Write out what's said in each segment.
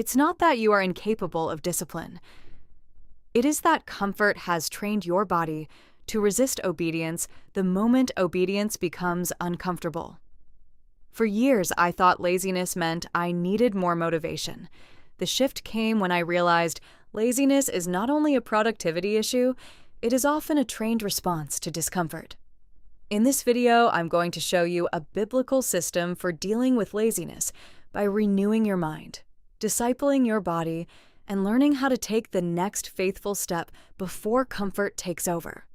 It's not that you are incapable of discipline. It is that comfort has trained your body to resist obedience the moment obedience becomes uncomfortable. For years, I thought laziness meant I needed more motivation. The shift came when I realized laziness is not only a productivity issue, it is often a trained response to discomfort. In this video, I'm going to show you a biblical system for dealing with laziness by renewing your mind, discipling your body, and learning how to take the next faithful step before comfort takes over.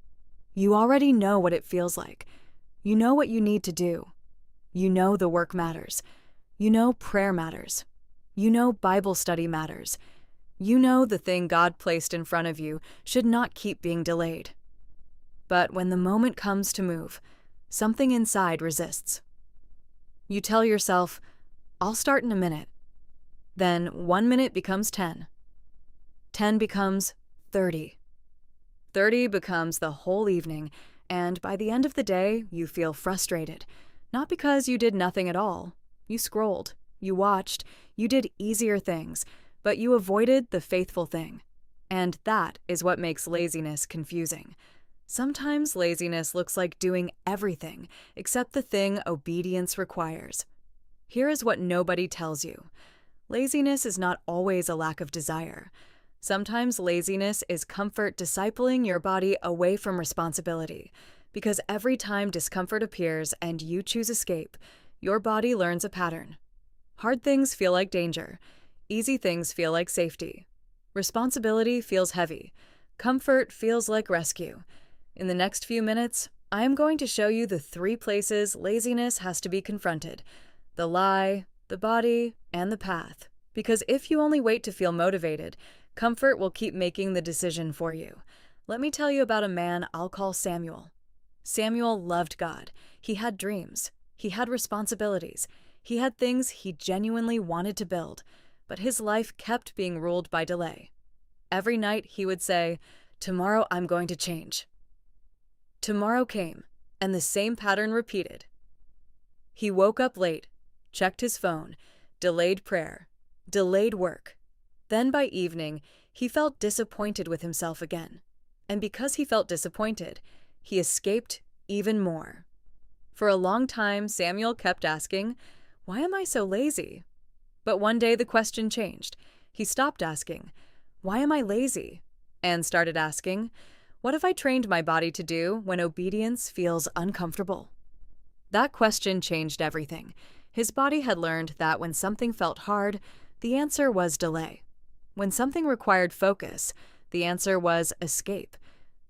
You already know what it feels like. You know what you need to do. You know the work matters. You know prayer matters. You know Bible study matters. You know the thing God placed in front of you should not keep being delayed. But when the moment comes to move, something inside resists. You tell yourself, I'll start in a minute. Then 1 minute becomes 10. 10 becomes 30. 30 becomes the whole evening, and by the end of the day, you feel frustrated. Not because you did nothing at all. You scrolled, you watched, you did easier things, but you avoided the faithful thing. And that is what makes laziness confusing. Sometimes laziness looks like doing everything except the thing obedience requires. Here is what nobody tells you. Laziness is not always a lack of desire. Sometimes laziness is comfort discipling your body away from responsibility, because every time discomfort appears and you choose escape, your body learns a pattern. Hard things feel like danger. Easy things feel like safety. Responsibility feels heavy. Comfort feels like rescue. In the next few minutes, I am going to show you the 3 places laziness has to be confronted: the lie, the body, and the path. Because if you only wait to feel motivated, comfort will keep making the decision for you. Let me tell you about a man I'll call Samuel. Samuel loved God. He had dreams. He had responsibilities. He had things he genuinely wanted to build, but his life kept being ruled by delay. Every night he would say, "Tomorrow I'm going to change." Tomorrow came, and the same pattern repeated. He woke up late, checked his phone, delayed prayer, delayed work. Then by evening, he felt disappointed with himself again. And because he felt disappointed, he escaped even more. For a long time, Samuel kept asking, "Why am I so lazy?" But one day the question changed. He stopped asking, "Why am I lazy?" and started asking, "What have I trained my body to do when obedience feels uncomfortable?" That question changed everything. His body had learned that when something felt hard, the answer was delay. When something required focus, the answer was escape.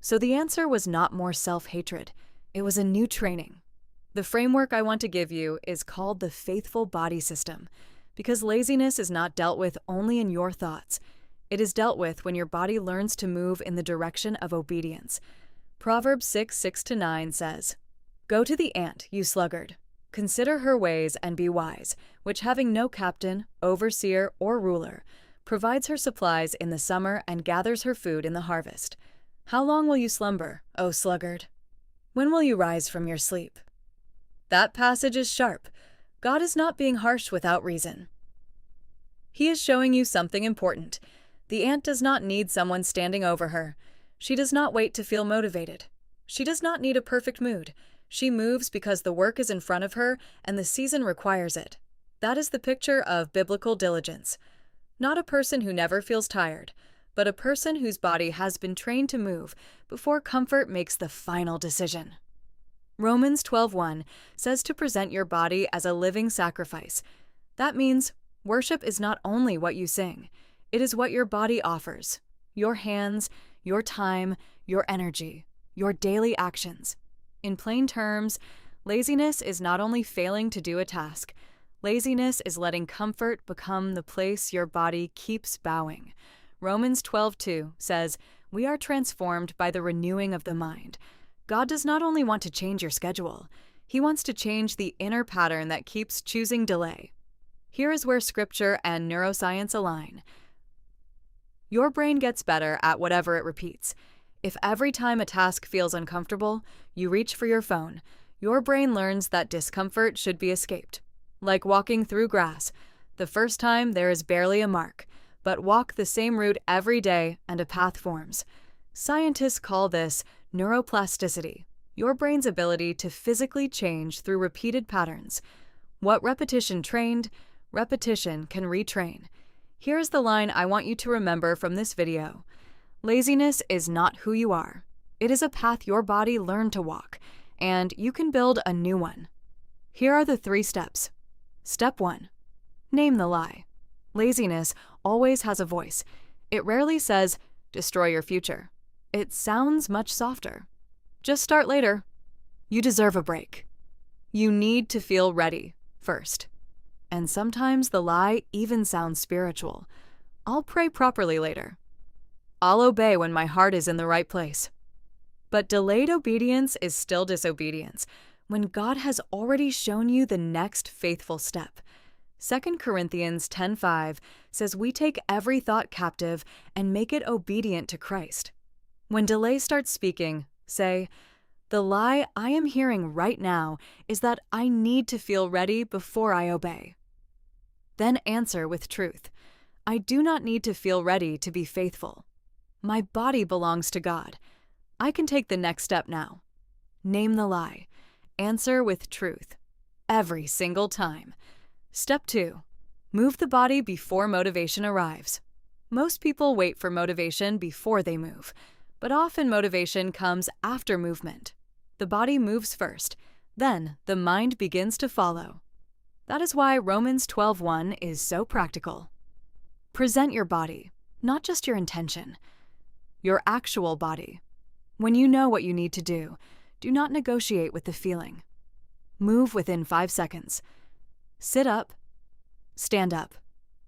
So the answer was not more self-hatred. It was a new training. The framework I want to give you is called the faithful body system, because laziness is not dealt with only in your thoughts. It is dealt with when your body learns to move in the direction of obedience. Proverbs 6:6-9 says, "Go to the ant, you sluggard. Consider her ways and be wise, which having no captain, overseer, or ruler, provides her supplies in the summer and gathers her food in the harvest. How long will you slumber, O sluggard? When will you rise from your sleep?" That passage is sharp. God is not being harsh without reason. He is showing you something important. The ant does not need someone standing over her. She does not wait to feel motivated. She does not need a perfect mood. She moves because the work is in front of her and the season requires it. That is the picture of biblical diligence. Not a person who never feels tired, but a person whose body has been trained to move before comfort makes the final decision. Romans 12:1 says to present your body as a living sacrifice. That means worship is not only what you sing, it is what your body offers. Your hands, your time, your energy, your daily actions. In plain terms, laziness is not only failing to do a task. Laziness is letting comfort become the place your body keeps bowing. Romans 12:2 says, "We are transformed by the renewing of the mind." God does not only want to change your schedule, He wants to change the inner pattern that keeps choosing delay. Here is where scripture and neuroscience align. Your brain gets better at whatever it repeats. If every time a task feels uncomfortable, you reach for your phone, your brain learns that discomfort should be escaped. Like walking through grass, The first time, there is barely a mark, but walk the same route every day and a path forms. Scientists call this neuroplasticity, your brain's ability to physically change through repeated patterns. What repetition trained, repetition can retrain. Here's the line I want you to remember from this video. Laziness is not who you are. It is a path your body learned to walk, and you can build a new one. Here are the 3 steps. Step 1. Name the lie. Laziness always has a voice. It rarely says, destroy your future. It sounds much softer. Just start later. You deserve a break. You need to feel ready first. And sometimes the lie even sounds spiritual. I'll pray properly later. I'll obey when my heart is in the right place. But delayed obedience is still disobedience when God has already shown you the next faithful step. 2 Corinthians 10:5 says we take every thought captive and make it obedient to Christ. When delay starts speaking, say, the lie I am hearing right now is that I need to feel ready before I obey. Then answer with truth. I do not need to feel ready to be faithful. My body belongs to God. I can take the next step now. Name the lie. Answer with truth. Every single time. Step 2. Move the body before motivation arrives. Most people wait for motivation before they move, but often motivation comes after movement. The body moves first, then the mind begins to follow. That is why Romans 12:1 is so practical. Present your body, not just your intention, your actual body. When you know what you need to do not negotiate with the feeling. Move within 5 seconds. Sit up, stand up,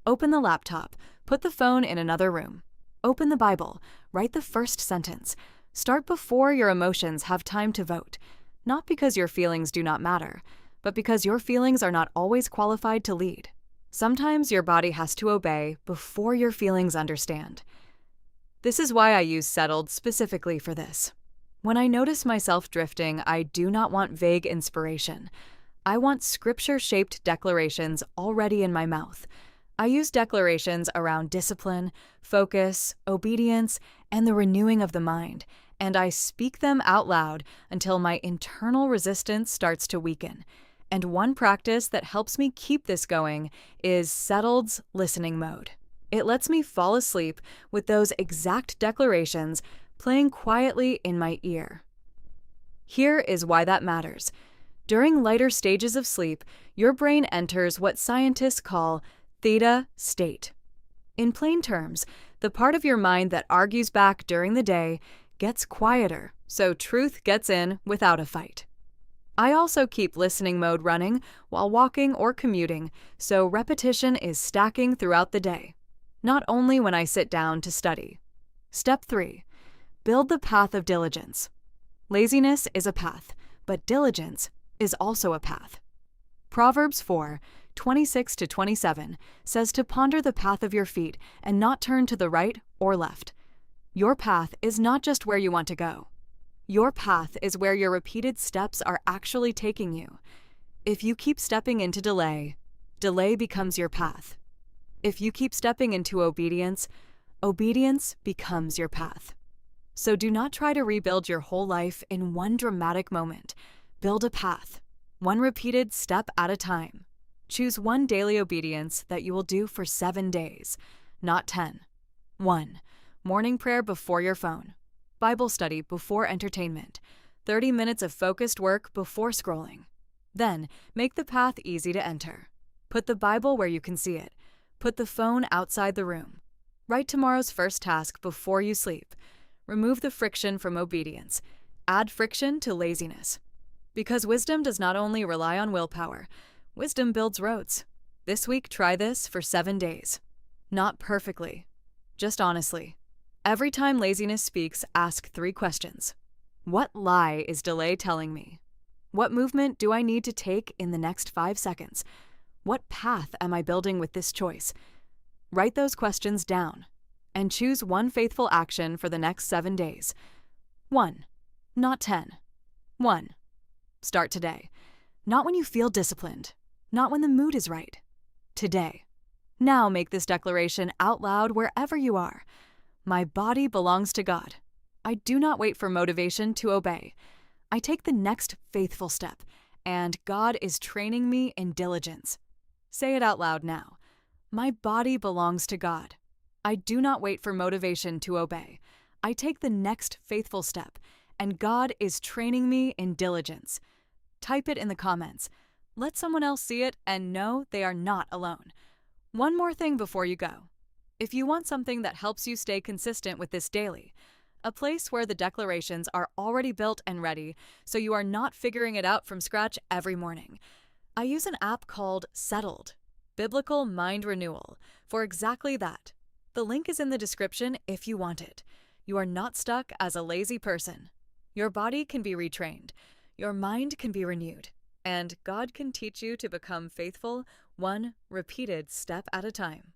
open the laptop, put the phone in another room, open the Bible, write the first sentence. Start before your emotions have time to vote, not because your feelings do not matter, but because your feelings are not always qualified to lead. Sometimes your body has to obey before your feelings understand. This is why I use settled specifically for this. When I notice myself drifting, I do not want vague inspiration. I want scripture-shaped declarations already in my mouth. I use declarations around discipline, focus, obedience, and the renewing of the mind, and I speak them out loud until my internal resistance starts to weaken. And one practice that helps me keep this going is Settled's listening mode. It lets me fall asleep with those exact declarations playing quietly in my ear. Here is why that matters. During lighter stages of sleep, your brain enters what scientists call theta state. In plain terms, the part of your mind that argues back during the day gets quieter, so truth gets in without a fight. I also keep listening mode running while walking or commuting, so repetition is stacking throughout the day, not only when I sit down to study. Step 3. Build the path of diligence. Laziness is a path, but diligence is also a path. Proverbs 4:26-27 says to ponder the path of your feet and not turn to the right or left. Your path is not just where you want to go. Your path is where your repeated steps are actually taking you. If you keep stepping into delay, delay becomes your path. If you keep stepping into obedience, obedience becomes your path. So do not try to rebuild your whole life in one dramatic moment. Build a path, one repeated step at a time. Choose one daily obedience that you will do for 7 days, not 10. 1. Morning prayer before your phone. Bible study before entertainment. 30 minutes of focused work before scrolling. Then, make the path easy to enter. Put the Bible where you can see it. Put the phone outside the room. Write tomorrow's first task before you sleep. Remove the friction from obedience. Add friction to laziness. Because wisdom does not only rely on willpower, wisdom builds roads. This week, try this for 7 days. Not perfectly, just honestly. Every time laziness speaks, ask 3 questions. What lie is delay telling me? What movement do I need to take in the next 5 seconds? What path am I building with this choice? Write those questions down and choose one faithful action for the next 7 days. 1. Not 10. 1. Start today. Not when you feel disciplined. Not when the mood is right. Today. Now make this declaration out loud wherever you are. My body belongs to God. I do not wait for motivation to obey. I take the next faithful step, and God is training me in diligence. Say it out loud now. My body belongs to God. I do not wait for motivation to obey. I take the next faithful step, and God is training me in diligence. Type it in the comments. Let someone else see it and know they are not alone. One more thing before you go. If you want something that helps you stay consistent with this daily, a place where the declarations are already built and ready so you are not figuring it out from scratch every morning, I use an app called Settled, Biblical Mind Renewal, for exactly that. The link is in the description if you want it. You are not stuck as a lazy person. Your body can be retrained, your mind can be renewed, and God can teach you to become faithful one repeated step at a time.